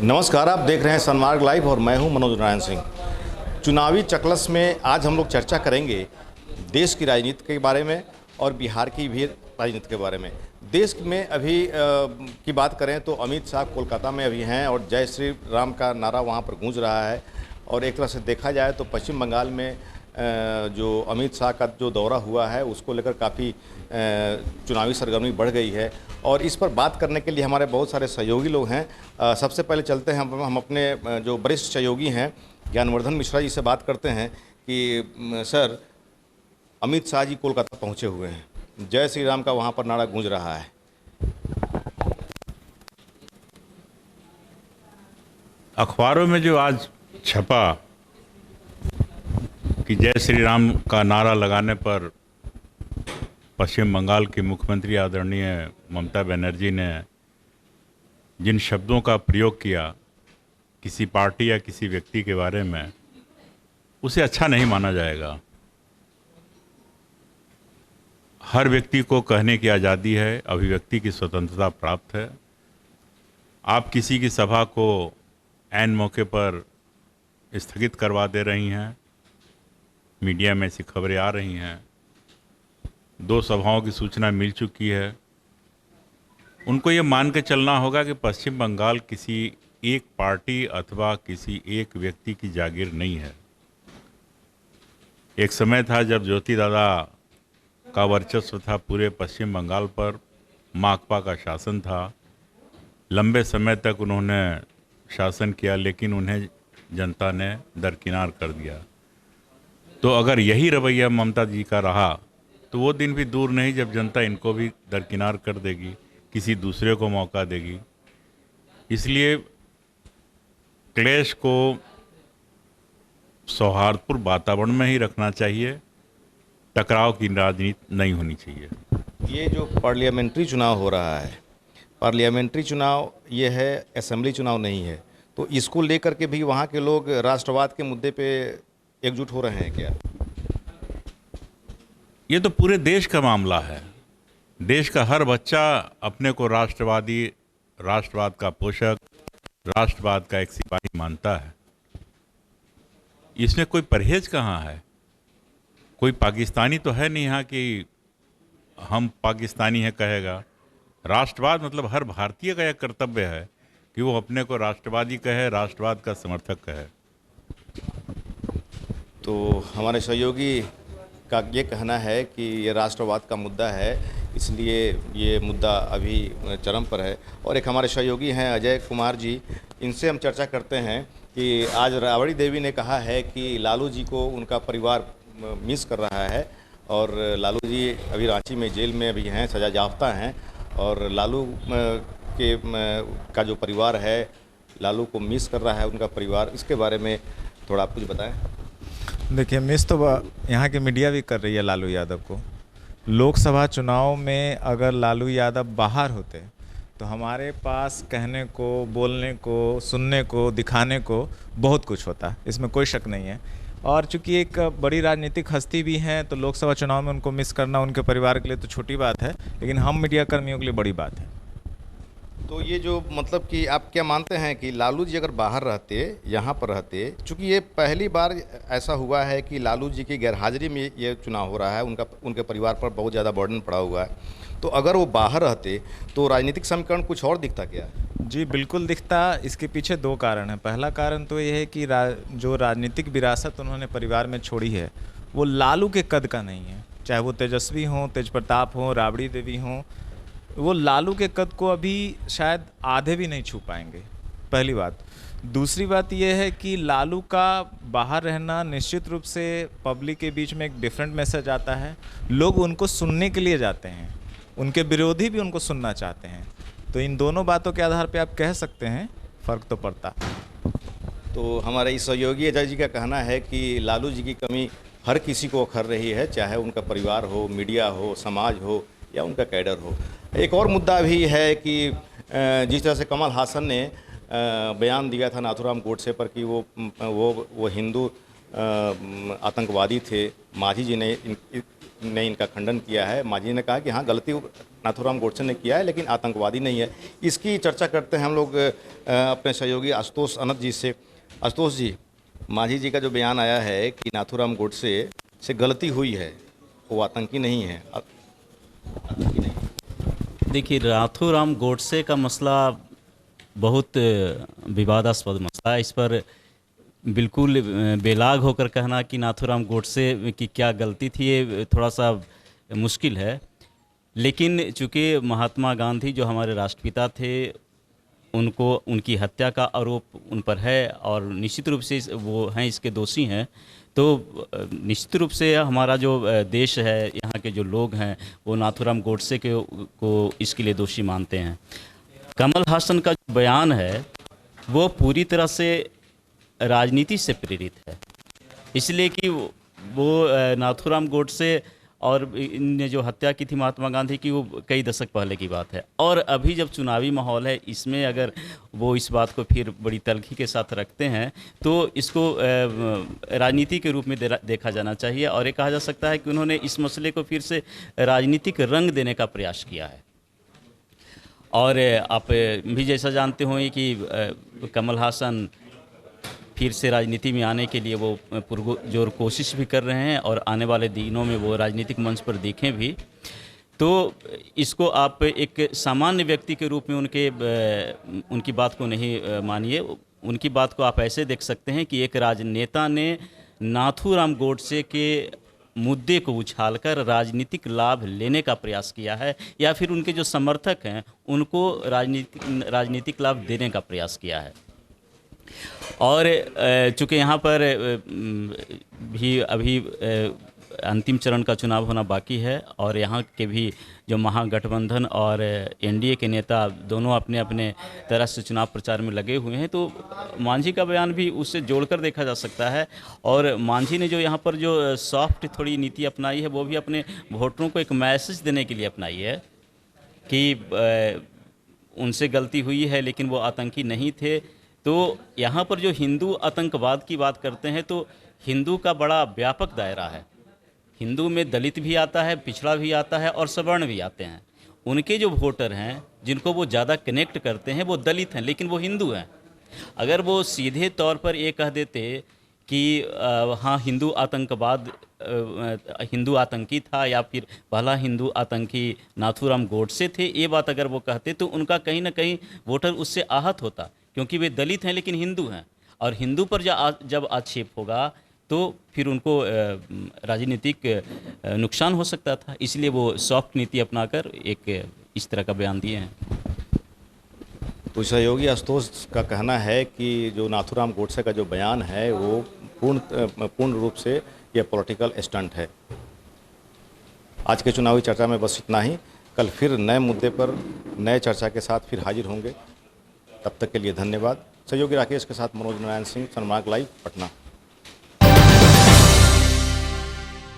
नमस्कार, आप देख रहे हैं सनमार्ग लाइव और मैं हूं मनोज नारायण सिंह। चुनावी चकलस में आज हम लोग चर्चा करेंगे देश की राजनीति के बारे में और बिहार की भी राजनीति के बारे में। देश में अभी की बात करें तो अमित शाह कोलकाता में अभी हैं और जय श्री राम का नारा वहां पर गूंज रहा है। और एक तरह से देखा जाए तो पश्चिम बंगाल में जो अमित शाह का जो दौरा हुआ है उसको लेकर काफ़ी चुनावी सरगर्मी बढ़ गई है। और इस पर बात करने के लिए हमारे बहुत सारे सहयोगी लोग हैं। सबसे पहले चलते हैं हम अपने जो वरिष्ठ सहयोगी हैं ज्ञानवर्धन मिश्रा जी से बात करते हैं कि सर, अमित शाह जी कोलकाता पहुंचे हुए हैं, जय श्री राम का वहां पर नारा गूंज रहा है। अखबारों में जो आज छपा कि जय श्री राम का नारा लगाने पर पश्चिम बंगाल की मुख्यमंत्री आदरणीय ममता बनर्जी ने जिन शब्दों का प्रयोग किया किसी पार्टी या किसी व्यक्ति के बारे में, उसे अच्छा नहीं माना जाएगा। हर व्यक्ति को कहने की आज़ादी है, अभिव्यक्ति की स्वतंत्रता प्राप्त है। आप किसी की सभा को ऐन मौके पर स्थगित करवा दे रही हैं, मीडिया में ऐसी खबरें आ रही हैं। 2 सभाओं की सूचना मिल चुकी है। उनको ये मान के चलना होगा कि पश्चिम बंगाल किसी एक पार्टी अथवा किसी एक व्यक्ति की जागीर नहीं है। एक समय था जब ज्योति दादा का वर्चस्व था पूरे पश्चिम बंगाल पर, माकपा का शासन था। लंबे समय तक उन्होंने शासन किया, लेकिन उन्हें जनता ने दरकिनार कर दिया। तो अगर यही रवैया ममता जी का रहा तो वो दिन भी दूर नहीं जब जनता इनको भी दरकिनार कर देगी, किसी दूसरे को मौका देगी। इसलिए क्लेश को सौहार्दपूर्ण वातावरण में ही रखना चाहिए, टकराव की राजनीति नहीं होनी चाहिए। ये जो पार्लियामेंट्री चुनाव हो रहा है, पार्लियामेंट्री चुनाव ये है, असेंबली चुनाव नहीं है, तो इसको लेकर के भी वहाँ के लोग राष्ट्रवाद के मुद्दे पे एकजुट हो रहे हैं क्या? ये तो पूरे देश का मामला है। देश का हर बच्चा अपने को राष्ट्रवादी, राष्ट्रवाद का पोषक, राष्ट्रवाद का एक सिपाही मानता है। इसमें कोई परहेज कहाँ है? कोई पाकिस्तानी तो है नहीं यहाँ कि हम पाकिस्तानी हैं कहेगा। राष्ट्रवाद मतलब हर भारतीय का यह कर्तव्य है कि वो अपने को राष्ट्रवादी कहे, राष्ट्रवाद का समर्थक कहे। तो हमारे सहयोगी का ये कहना है कि ये राष्ट्रवाद का मुद्दा है, इसलिए ये मुद्दा अभी चरम पर है। और एक हमारे सहयोगी हैं अजय कुमार जी, इनसे हम चर्चा करते हैं कि आज राबड़ी देवी ने कहा है कि लालू जी को उनका परिवार मिस कर रहा है और लालू जी अभी रांची में जेल में अभी हैं, सजा याफ्ता हैं, और लालू का जो परिवार है लालू को मिस कर रहा है उनका परिवार। इसके बारे में थोड़ा आप कुछ बताएं। देखिए, मिस तो यहाँ की मीडिया भी कर रही है लालू यादव को। लोकसभा चुनाव में अगर लालू यादव बाहर होते तो हमारे पास कहने को, बोलने को, सुनने को, दिखाने को बहुत कुछ होता, इसमें कोई शक नहीं है। और चूंकि एक बड़ी राजनीतिक हस्ती भी हैं तो लोकसभा चुनाव में उनको मिस करना उनके परिवार के लिए तो छोटी बात है, लेकिन हम मीडिया कर्मियों के लिए बड़ी बात है। तो ये जो मतलब कि आप क्या मानते हैं कि लालू जी अगर बाहर रहते, यहाँ पर रहते, चूँकि ये पहली बार ऐसा हुआ है कि लालू जी की गैरहाजिरी में ये चुनाव हो रहा है, उनके परिवार पर बहुत ज़्यादा बर्डन पड़ा हुआ है, तो अगर वो बाहर रहते तो राजनीतिक समीकरण कुछ और दिखता क्या? जी बिल्कुल दिखता। इसके पीछे 2 कारण हैं। पहला कारण तो ये है कि जो राजनीतिक विरासत उन्होंने परिवार में छोड़ी है वो लालू के कद का नहीं है। चाहे वो तेजस्वी हों, तेज प्रताप हों, राबड़ी देवी हों, वो लालू के कद को अभी शायद आधे भी नहीं छू पाएंगे, पहली बात। दूसरी बात यह है कि लालू का बाहर रहना निश्चित रूप से पब्लिक के बीच में एक डिफरेंट मैसेज आता है। लोग उनको सुनने के लिए जाते हैं, उनके विरोधी भी उनको सुनना चाहते हैं। तो इन दोनों बातों के आधार पे आप कह सकते हैं फ़र्क तो पड़ता। तो हमारे इस सहयोगी अजय जी का कहना है कि लालू जी की कमी हर किसी को अखर रही है, चाहे उनका परिवार हो, मीडिया हो, समाज हो या उनका कैडर हो। एक और मुद्दा भी है कि जिस तरह से कमल हासन ने बयान दिया था नाथूराम गोडसे पर कि वो हिंदू आतंकवादी थे, मांझी जी ने ने इनका खंडन किया है। मांझी ने कहा कि हाँ, गलती नाथूराम गोडसे ने किया है, लेकिन आतंकवादी नहीं है। इसकी चर्चा करते हैं हम लोग अपने सहयोगी आशुतोष अनंत जी से। आशुतोष जी, मांझी जी का जो बयान आया है कि नाथूराम गोडसे से गलती हुई है, वो आतंकी नहीं है, देखिए, नाथूराम गोडसे का मसला बहुत विवादास्पद मसला है। इस पर बिल्कुल बेलाग होकर कहना कि नाथूराम गोडसे की क्या गलती थी, ये थोड़ा सा मुश्किल है। लेकिन चूँकि महात्मा गांधी जो हमारे राष्ट्रपिता थे, उनको उनकी हत्या का आरोप उन पर है और निश्चित रूप से वो हैं, इसके दोषी हैं, तो निश्चित रूप से हमारा जो देश है, यहाँ के जो लोग हैं, वो नाथूराम गोडसे को इसके लिए दोषी मानते हैं। कमल हासन का जो बयान है वो पूरी तरह से राजनीति से प्रेरित है, इसलिए कि वो नाथूराम गोडसे और इनने जो हत्या की थी महात्मा गांधी की, वो कई दशक पहले की बात है। और अभी जब चुनावी माहौल है, इसमें अगर वो इस बात को फिर बड़ी तल्खी के साथ रखते हैं तो इसको राजनीति के रूप में देखा जाना चाहिए। और ये कहा जा सकता है कि उन्होंने इस मसले को फिर से राजनीतिक रंग देने का प्रयास किया है। और आप भी जैसा जानते होंगे कि कमल हासन फिर से राजनीति में आने के लिए वो पुरजोर कोशिश भी कर रहे हैं और आने वाले दिनों में वो राजनीतिक मंच पर दिखें भी। तो इसको आप एक सामान्य व्यक्ति के रूप में उनकी बात को नहीं मानिए। उनकी बात को आप ऐसे देख सकते हैं कि एक राजनेता ने नाथूराम गोडसे के मुद्दे को उछालकर राजनीतिक लाभ लेने का प्रयास किया है, या फिर उनके जो समर्थक हैं उनको राजनीतिक लाभ देने का प्रयास किया है। और चूँकि यहाँ पर भी अभी अंतिम चरण का चुनाव होना बाकी है और यहाँ के भी जो महागठबंधन और एनडीए के नेता दोनों अपने अपने तरह से चुनाव प्रचार में लगे हुए हैं, तो मांझी का बयान भी उससे जोड़कर देखा जा सकता है। और मांझी ने जो यहाँ पर जो सॉफ्ट थोड़ी नीति अपनाई है, वो भी अपने वोटरों को एक मैसेज देने के लिए अपनाई है कि उनसे गलती हुई है लेकिन वो आतंकी नहीं थे। तो यहाँ पर जो हिंदू आतंकवाद की बात करते हैं, तो हिंदू का बड़ा व्यापक दायरा है। हिंदू में दलित भी आता है, पिछड़ा भी आता है और सवर्ण भी आते हैं। उनके जो वोटर हैं जिनको वो ज़्यादा कनेक्ट करते हैं वो दलित हैं, लेकिन वो हिंदू हैं। अगर वो सीधे तौर पर ये कह देते कि हाँ, हिंदू आतंकवाद हिंदू आतंकी था या फिर पहला हिंदू आतंकी नाथूराम गोडसे थे, ये बात अगर वो कहते तो उनका कहीं ना कहीं वोटर उससे आहत होता, क्योंकि वे दलित हैं लेकिन हिंदू हैं। और हिंदू पर जब आक्षेप होगा तो फिर उनको राजनीतिक नुकसान हो सकता था, इसलिए वो सॉफ्ट नीति अपनाकर एक इस तरह का बयान दिए हैं। तो सहयोगी आशुतोष का कहना है कि जो नाथूराम गोडसे का जो बयान है वो पूर्ण रूप से ये पॉलिटिकल स्टंट है। आज के चुनावी चर्चा में बस इतना ही। कल फिर नए मुद्दे पर नए चर्चा के साथ फिर हाजिर होंगे। तब तक के लिए धन्यवाद। सहयोगी राकेश के साथ मनोज नारायण सिंह, सनमार्ग लाइव, पटना।